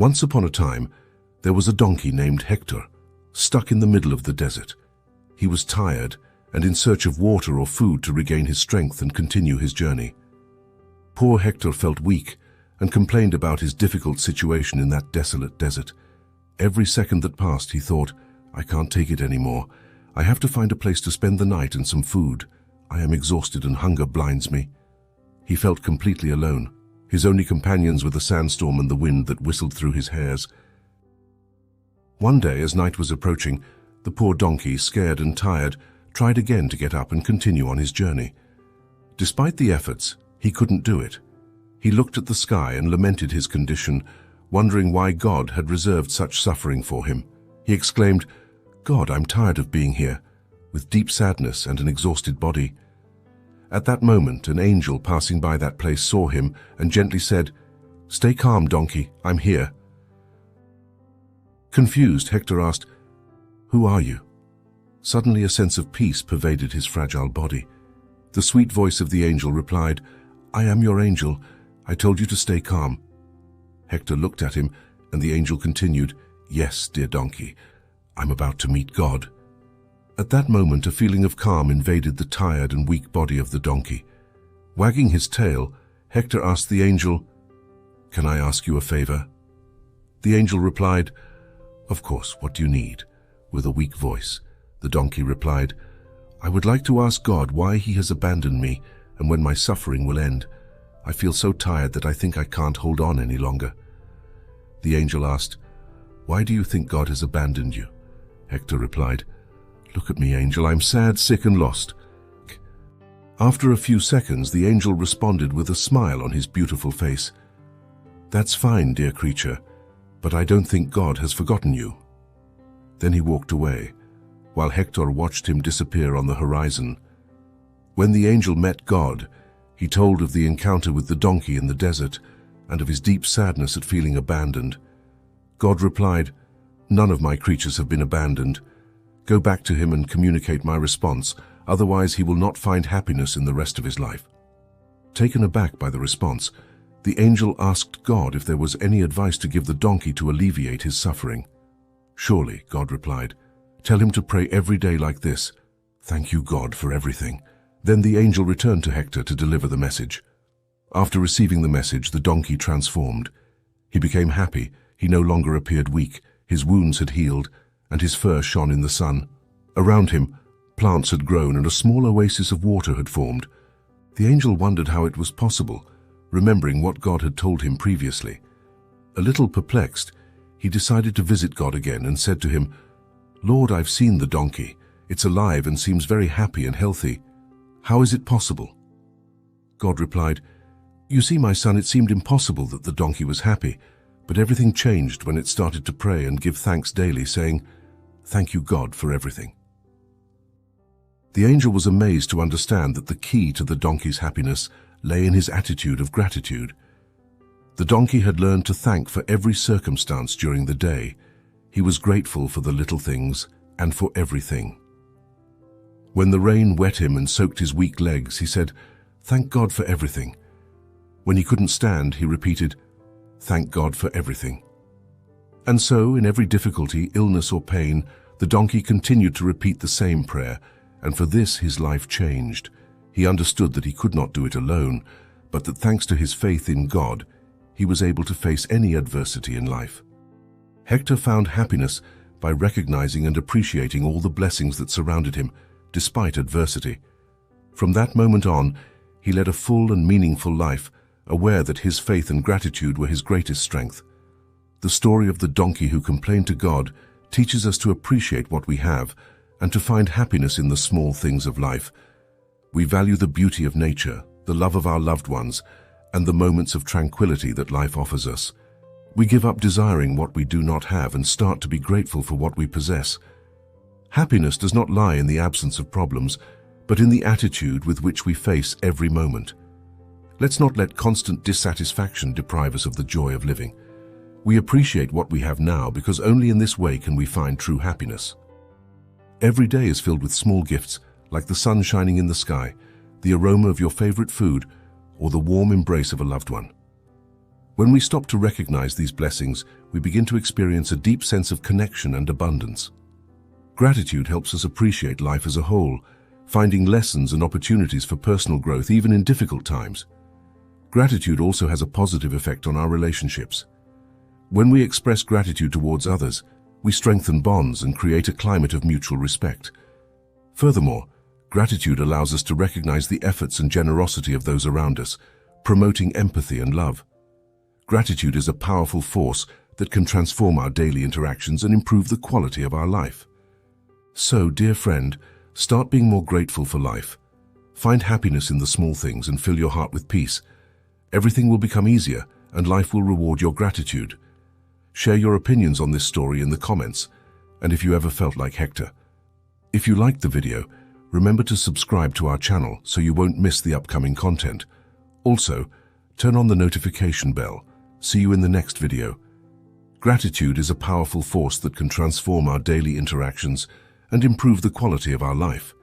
Once upon a time, there was a donkey named Hector, stuck in the middle of the desert. He was tired and in search of water or food to regain his strength and continue his journey. Poor Hector felt weak and complained about his difficult situation in that desolate desert. Every second that passed, he thought, "I can't take it anymore. I have to find a place to spend the night and some food. I am exhausted and hunger blinds me." He felt completely alone. His only companions were the sandstorm and the wind that whistled through his hairs. One day, as night was approaching, the poor donkey, scared and tired, tried again to get up and continue on his journey. Despite the efforts, he couldn't do it. He looked at the sky and lamented his condition, wondering why God had reserved such suffering for him. He exclaimed, "God, I'm tired of being here," with deep sadness and an exhausted body. At that moment, an angel passing by that place saw him and gently said, "Stay calm, donkey, I'm here." Confused, Hector asked, "Who are you?" Suddenly a sense of peace pervaded his fragile body. The sweet voice of the angel replied, "I am your angel. I told you to stay calm." Hector looked at him, and the angel continued, "Yes, dear donkey, I'm about to meet God." At that moment, a feeling of calm invaded the tired and weak body of the donkey. Wagging his tail, Hector asked the angel, "Can I ask you a favor?" The angel replied, "Of course, what do you need?" With a weak voice, the donkey replied, "I would like to ask God why he has abandoned me and when my suffering will end. I feel so tired that I think I can't hold on any longer." The angel asked, "Why do you think God has abandoned you?" Hector replied, "Look at me, angel, I'm sad, sick and lost." After a few seconds, the angel responded with a smile on his beautiful face. "That's fine, dear creature, but I don't think God has forgotten you." Then he walked away, while Hector watched him disappear on the horizon. When the angel met God, he told of the encounter with the donkey in the desert and of his deep sadness at feeling abandoned. God replied, "None of my creatures have been abandoned. Go back to him and communicate my response, otherwise he will not find happiness in the rest of his life." Taken aback by the response, the angel asked God if there was any advice to give the donkey to alleviate his suffering. "Surely," God replied. "Tell him to pray every day like this: 'Thank you, God, for everything.'" Then the angel returned to Hector to deliver the message. After receiving the message, the donkey transformed. He became happy. He no longer appeared weak. His wounds had healed, and his fur shone in the sun. Around him, plants had grown and a small oasis of water had formed. The angel wondered how it was possible, remembering what God had told him previously. A little perplexed, he decided to visit God again and said to him, "Lord, I've seen the donkey. It's alive and seems very happy and healthy. How is it possible?" God replied, "You see, my son, it seemed impossible that the donkey was happy, but everything changed when it started to pray and give thanks daily, saying, 'Thank you, God, for everything.'" The angel was amazed to understand that the key to the donkey's happiness lay in his attitude of gratitude. The donkey had learned to thank for every circumstance during the day. He was grateful for the little things and for everything. When the rain wet him and soaked his weak legs, he said, "Thank God for everything." When he couldn't stand, he repeated, "Thank God for everything." And so, in every difficulty, illness or pain, the donkey continued to repeat the same prayer, and for this his life changed. He understood that he could not do it alone, but that thanks to his faith in God, he was able to face any adversity in life. Hector found happiness by recognizing and appreciating all the blessings that surrounded him, despite adversity. From that moment on, he led a full and meaningful life, aware that his faith and gratitude were his greatest strength. The story of the donkey who complained to God teaches us to appreciate what we have and to find happiness in the small things of life. We value the beauty of nature, the love of our loved ones, and the moments of tranquility that life offers us. We give up desiring what we do not have and start to be grateful for what we possess. Happiness does not lie in the absence of problems, but in the attitude with which we face every moment. Let's not let constant dissatisfaction deprive us of the joy of living. We appreciate what we have now because only in this way can we find true happiness. Every day is filled with small gifts, like the sun shining in the sky, the aroma of your favorite food, or the warm embrace of a loved one. When we stop to recognize these blessings, we begin to experience a deep sense of connection and abundance. Gratitude helps us appreciate life as a whole, finding lessons and opportunities for personal growth even in difficult times. Gratitude also has a positive effect on our relationships. When we express gratitude towards others, we strengthen bonds and create a climate of mutual respect. Furthermore, gratitude allows us to recognize the efforts and generosity of those around us, promoting empathy and love. Gratitude is a powerful force that can transform our daily interactions and improve the quality of our life. So, dear friend, start being more grateful for life. Find happiness in the small things and fill your heart with peace. Everything will become easier, and life will reward your gratitude. Share your opinions on this story in the comments, and if you ever felt like Hector. If you liked the video, remember to subscribe to our channel so you won't miss the upcoming content. Also, turn on the notification bell. See you in the next video. Gratitude is a powerful force that can transform our daily interactions and improve the quality of our life.